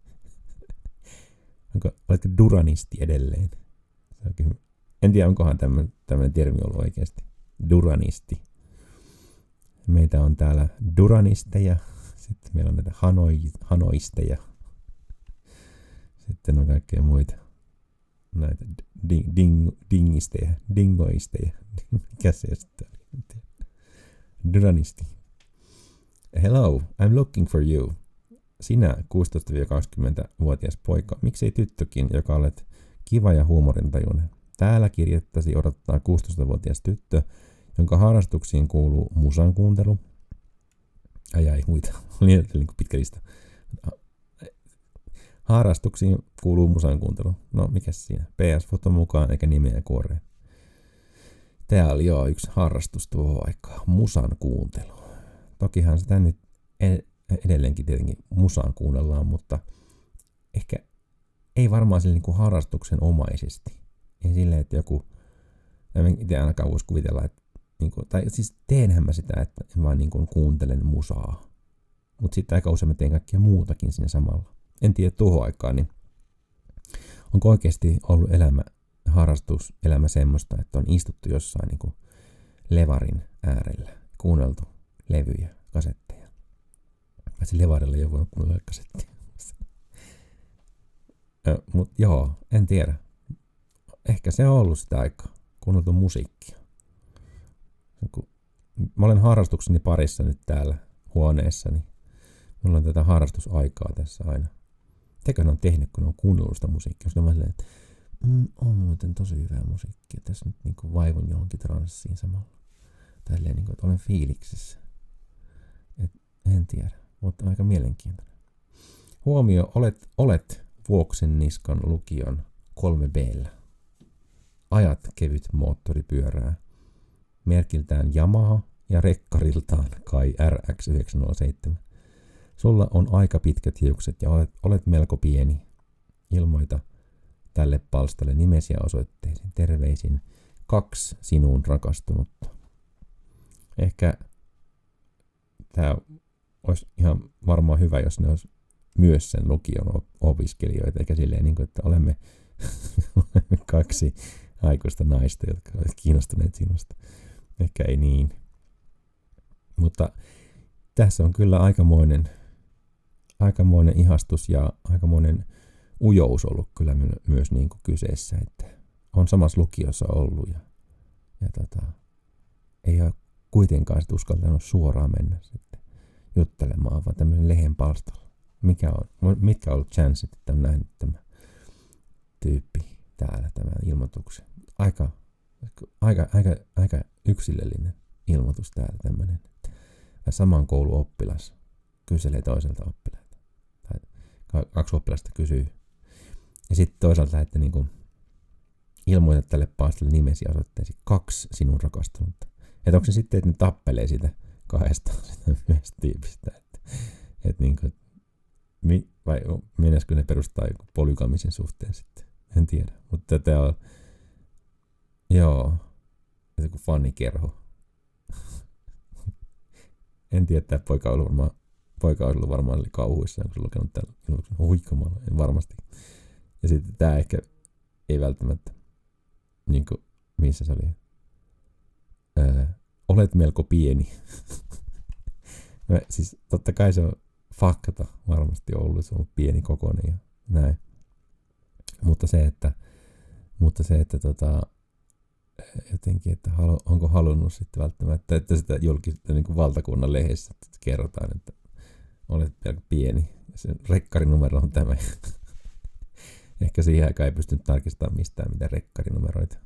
Oletko Duranisti edelleen? En tiedä, onkohan tämmöinen termi ollut oikeasti. Duranisti. Meitä on täällä Duranisteja. Sitten meillä on näitä Hanoisteja. Sitten on kaikkea muita. Näitä dingisteja. Dingoisteja. Mikä se sitten on? Duranisti. Hello, I'm looking for you. Sinä 16-20-vuotias poika. Miksei tyttökin, joka olet kiva ja huumorintajuinen? Täällä kirjettäsi odottaa 16-vuotias tyttö, jonka harrastuksiin kuuluu musan kuuntelu. Ai muita. Oli niin pitkä lista. Harrastuksiin kuuluu musan kuuntelu. No, mikäs siinä? PS-foton mukaan eikä nimeä kuoreen. Tää oli jo yksi harrastus tuohon aikaan, musan kuuntelu. Tokihan sitä nyt edelleenkin tietenkin musaan kuunnellaan, mutta ehkä ei varmaan sille niin harrastuksen omaisesti. Ei silleen, että joku, en itse ainakaan voisi kuvitella, että niin kuin, tai siis teenhän mä sitä, että vaan niin kuin kuuntelen musaa. Mutta sitten aika usein mä teen kaikkea muutakin siinä samalla. En tiedä tuohon aikaan, niin onko oikeasti ollut harrastuselämä semmoista, että on istuttu jossain niin kuin levarin äärellä, kuunneltu levyjä, kasetteja. Paitsi levarilla ei ole voinut kuunnella kasetteja. Mutta joo, en tiedä. Ehkä se on ollut sitä aikaa, kuunneltu musiikkia. Mä olen harrastukseni parissa nyt täällä huoneessani. Mulla on tätä harrastusaikaa tässä aina. Mitäkö ne on tehnyt, kun ne on kuunnellut sitä musiikkia? Jos ne on silleen, että on muuten tosi hyvää musiikkia. Tässä nyt niin vaivun johonkin transsiin samalla. Tälleen, niin kuin, että olen fiiliksissä. En tiedä, mutta aika mielenkiintoinen. Huomio, olet Vuoksen niskan lukion 3B:llä. Ajat kevyt moottoripyörää. Merkiltään Yamaha ja rekkariltaan Kai RX907. Sulla on aika pitkät hiukset ja olet melko pieni. Ilmoita tälle palstalle nimesi ja osoitteesi. Terveisin 2 sinuun rakastunutta. Ehkä tämä olisi ihan varmaan hyvä, jos ne olisi myös sen lukion opiskelijoita, eikä silleen, niin kuin, että olemme 2 aikuista naista, jotka ovat kiinnostuneet sinusta. Ehkä ei niin. Mutta tässä on kyllä aikamoinen ihastus ja aikamoinen ujous ollut kyllä myös niin kuin kyseessä, että on samassa lukiossa ollut ja ei ole kuitenkaan sit uskaltanut suoraan mennä sitten juttelemaan, vaan tämmöisen lehen palstalla. Mitkä on ollut chanssit, että on nähnyt tämä tyyppi täällä tämän ilmoituksen. Aika yksilöllinen ilmoitus täällä tämmöinen. Saman koulun oppilas kyselee toiselta oppilaalta. Tai 2 oppilasta kysyy. Ja sitten toisaalta, että niinku ilmoita tälle paastalle nimesi ja osoitteesi 2 sinun rakastunutta. Että onko se sitten, että ne tappelee siitä 2 sitä myös tyypistä. Että niinku, vai mennäisikö ne perustaa joku polygamisen suhteen sitten? En tiedä. Mutta tämä on, joo, joku fanikerho. En tiedä, että poika on ollut varmaan kauhuissaan, kun se on lukenut tämän ilmoituksen huikamalla, en varmasti. Ja sitten tämä ehkä ei välttämättä, niin kuin, missä se oli, olet melko pieni. Siis totta kai se on fakta varmasti ollut, se on ollut pieni kokoinen ja näin. Mutta se, että jotenkin, että onko halunnut sitten välttämättä, että sitä julkista niin kuin valtakunnan lehdessä että kerrotaan, että olet pelkkä pieni. Ja sen rekkarinumero on tämä. Ehkä siihen aikaan ei pystynyt tarkistamaan mistään mitään rekkarinumeroita.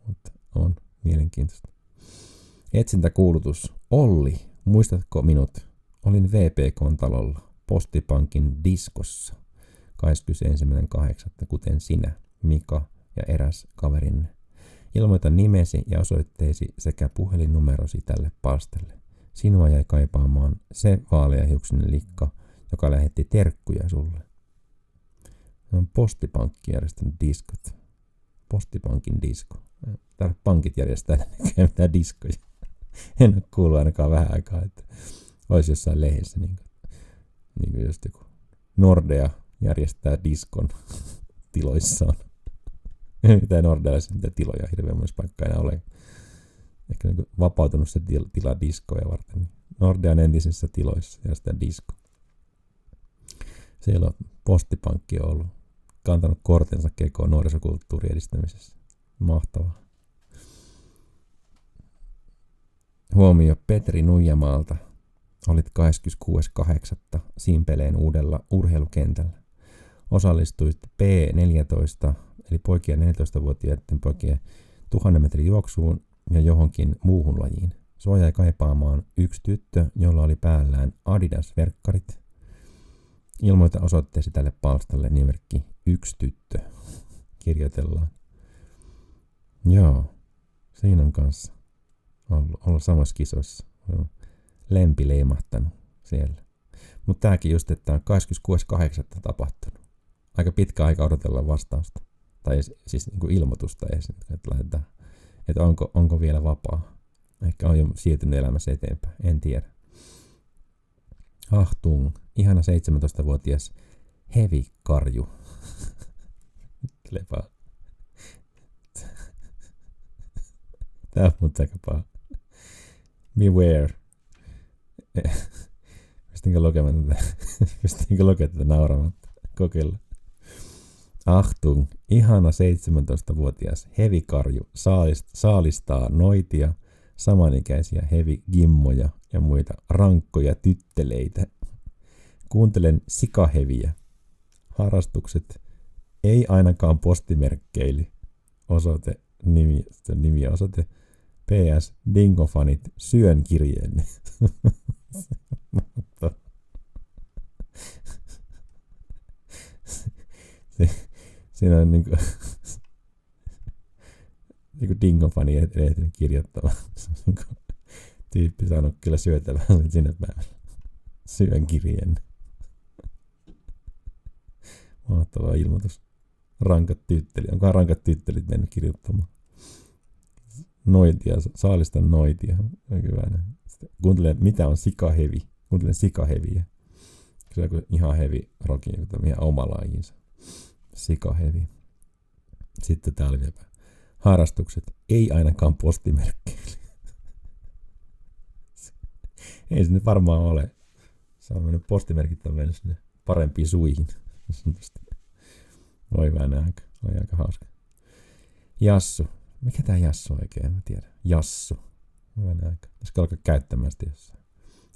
Mutta on mielenkiintoista. Etsintäkuulutus. Olli, muistatko minut? Olin VPK-talolla, Postipankin diskossa, 21.8. kuten sinä, Mika ja eräs kaverinne. Ilmoita nimesi ja osoitteesi sekä puhelinnumerosi tälle palstalle. Sinua jäi kaipaamaan se vaaleahiuksinen likka, joka lähetti terkkuja sulle. On Postipankki järjestänyt diskot. Postipankin disko. Täällä pankit järjestää mitään diskoja. En ole kuullut ainakaan vähän aikaa, että olisi jossain lehdessä. Niin kuin just joku Nordea järjestää diskon tiloissaan. Mitä Nordeassa niitä tiloja hirveän monessa paikkaa enää ole. Ehkä niin vapautunut se tila diskoja varten. Nordean entisissä tiloissa järjestetään disko. Siellä on Postipankki ollut kantanut kortensa kekoon nuorisokulttuurin edistämisessä. Mahtavaa. Huomio Petri Nuijamaalta. Olit 26.8. Simpeleen uudella urheilukentällä. Osallistuit P14, eli poikien 14-vuotiaiden poikien 1000 metrin juoksuun ja johonkin muuhun lajiin. Sua jäi kaipaamaan yksi tyttö, jolla oli päällään Adidas-verkkarit. Ilmoita osoitteesi tälle palstalle nimerkki yksi tyttö. Kirjoitellaan. Joo. Siinä on kanssa ollut samassa kisoissa. Lempi leimahtanut siellä. Mutta tääkin just, että on 26.8. tapahtunut. Aika pitkä aika odotella vastausta. Tai siis niin kuin ilmoitusta edes, että lähdetään. Että onko vielä vapaa. Ehkä on jo siirtynyt elämässä eteenpäin. En tiedä. Ahtung. Ihana 17-vuotias hevikarju. Lepaa. Tää on muuten aika paha. Beware. Pystynkö lukemaan tätä nauramatta? Kokeilla. Ahtung. Ihana 17-vuotias hevikarju saalistaa noitia, samanikäisiä hevigimmoja ja muita rankkoja tytteleitä. Kuuntelen sikaheviä. Harrastukset ei ainakaan postimerkkeily. Nimi ja osoite. PS. Dingofanit, syön kirjeenne. Siinä on niinku Dingofani ehtinyt kirjoittamaan. Tyyppi saanut kyllä syötävää sinne päivällä. Syön kirjeenne. Mahtava ilmoitus. Rankat tyttelit. Onkohan rankat tyttelit mennyt kirjoittamaan? Noitia, saalista noitia. On hyvä. Kuuntelen, mitä on sikahevi. Kuuntelen sikaheviä. Se on ihan hevi roki, ihan oma lajinsa. Sikahevi. Sitten tää oli vielä. Harrastukset ei ainakaan postimerkkeille. Ei se nyt varmaan ole. Se on mennyt postimerkit on mennyt sinne parempiin suihin. Voi vähän aika. Oli aika hauska. Jassu. Mikä tää Jassu oikein? En mä tiedä. Jassu. Vähän aika. Pitäisikö alkaa käyttämään sitä jossain?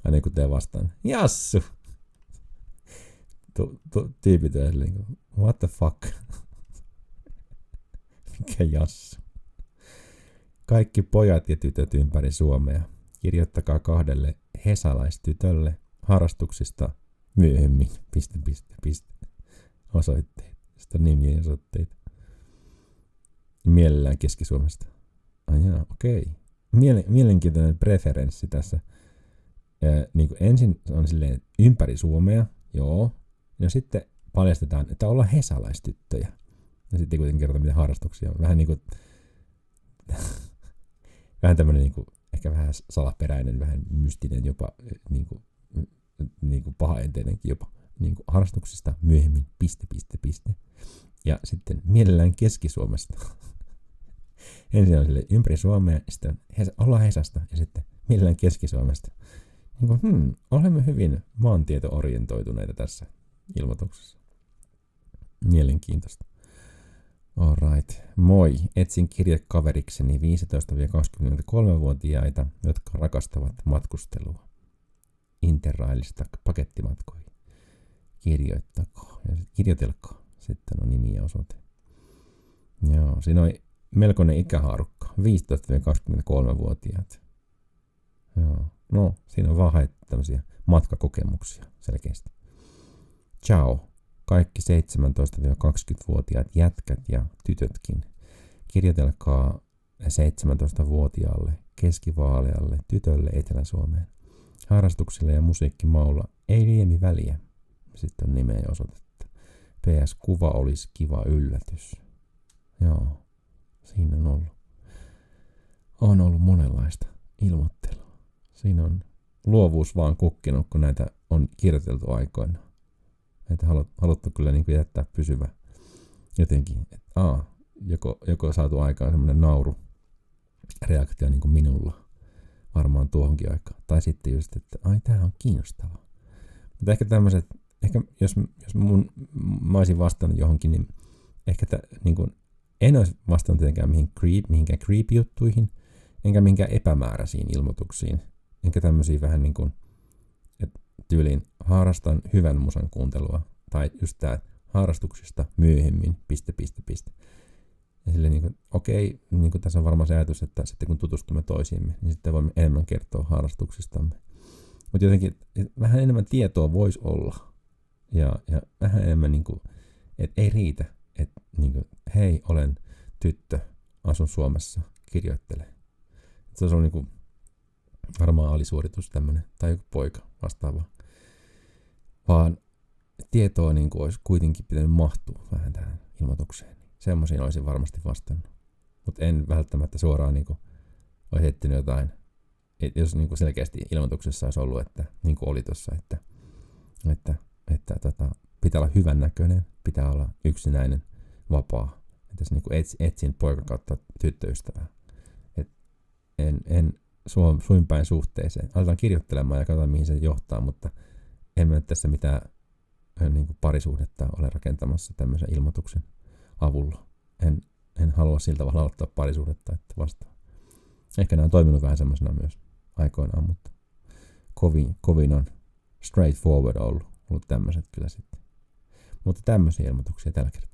Aina kun tee vastaan. Jassu! Tyypit on silleen, what the fuck? Mikä Jassu? Kaikki pojat ja tytöt ympäri Suomea. Kirjoittakaa 2 hesalaistytölle harrastuksista myöhemmin. Osoitteet. Sitten on nimiä ja osoitteita. Mielellään Keski-Suomesta. Okei. Mielenkiintoinen preferenssi tässä. Niin kuin ensin on silleen ympäri Suomea, joo. Ja sitten paljastetaan, että ollaan hesalaistyttöjä. Ja sitten kuitenkin kerrotaan, mitä harrastuksia on. Vähän niin kuin vähän tämmöinen niin kuin, ehkä vähän salaperäinen, vähän mystinen jopa, niin kuin pahaenteinenkin jopa. Niin kuin harrastuksista myöhemmin, ... Ja sitten mielellään Keski-Suomesta. Ensin on sille ympäri Suomea, sitten ollaan Hesasta ja sitten mielellään Keski-Suomesta. Niin kuin, olemme hyvin maantieto-orientoituneita tässä ilmoituksessa. Mielenkiintoista. Alright. Moi. Etsin kirjekaverikseni 15-23-vuotiaita, jotka rakastavat matkustelua. Interrailista pakettimatkoihin. Kirjoitelkaa. Sitten on nimi ja osoite. Joo, siinä on melkoinen ikähaarukka. 15-23-vuotiaat. Joo. No, siinä on vaan haettu tämmöisiä matkakokemuksia selkeästi. Ciao. Kaikki 17-20-vuotiaat jätkät ja tytötkin. Kirjoitelkaa 17-vuotiaalle, keskivaalealle tytölle Etelä-Suomeen. Harrastuksille ja musiikkimaulla ei liemi väliä. Sitten on nimeä ja osoitetta. PS. Kuva olisi kiva yllätys. Joo, siinä on ollut. On ollut monenlaista ilmoittelua. Siinä on luovuus vaan kukkinut, kun näitä on kirjoiteltu aikoina. Että haluttu kyllä niin kuin jättää pysyvä jotenkin, että joko saatu aikaan semmoinen naurureaktio niin kuin minulla varmaan tuohonkin aikaan. Tai sitten just, että tää on kiinnostavaa. Mutta ehkä tämmöiset, jos mä olisin vastannut johonkin, niin ehkä niin kuin, en olisi vastannut tietenkään mihinkään creepy-juttuihin, enkä mihinkään epämääräisiin ilmoituksiin. Enkä tämmöisiä vähän niin kuin, että tyyliin harrastan hyvän musan kuuntelua. Tai just tää harrastuksista myöhemmin, ... Ja silleen niin kuin, okei, niin kuin tässä on varmaan se ajatus, että sitten kun tutustumme toisiimme, niin sitten voimme enemmän kertoa harrastuksistamme. Mutta jotenkin vähän enemmän tietoa voisi olla. Ja vähän enemmän, niin kuin, että ei riitä, että niin kuin, hei, olen tyttö, asun Suomessa, kirjoittele. Se on niinku varmaan alisuoritus tämmönen, tai joku poika vastaava. Vaan tietoa niinku olisi kuitenkin pitänyt mahtua vähän tähän ilmoitukseen. Semmoisiin olisin varmasti vastannut. Mutta en välttämättä suoraan niinku olisi etsinyt jotain. Jos niinku selkeästi ilmoituksessa olisi ollut, että niin kuin oli tuossa, että pitää olla hyvän näköinen, pitää olla yksinäinen, vapaa. Että niinku etsin poika kautta tyttöystävää. En suin päin suhteeseen. Aletaan kirjoittelemaan ja katsotaan mihin se johtaa, mutta en mä nyt tässä mitään niinku parisuhdetta ole rakentamassa tämmöisen ilmoituksen avulla. En halua siltä tavalla aloittaa parisuhdetta, että vastaan. Ehkä nämä on toiminut vähän semmoisena myös aikoinaan, mutta kovin on straightforward ollut tämmöiset kyllä sitten. Mutta tämmöisiä ilmoituksia tällä kertaa.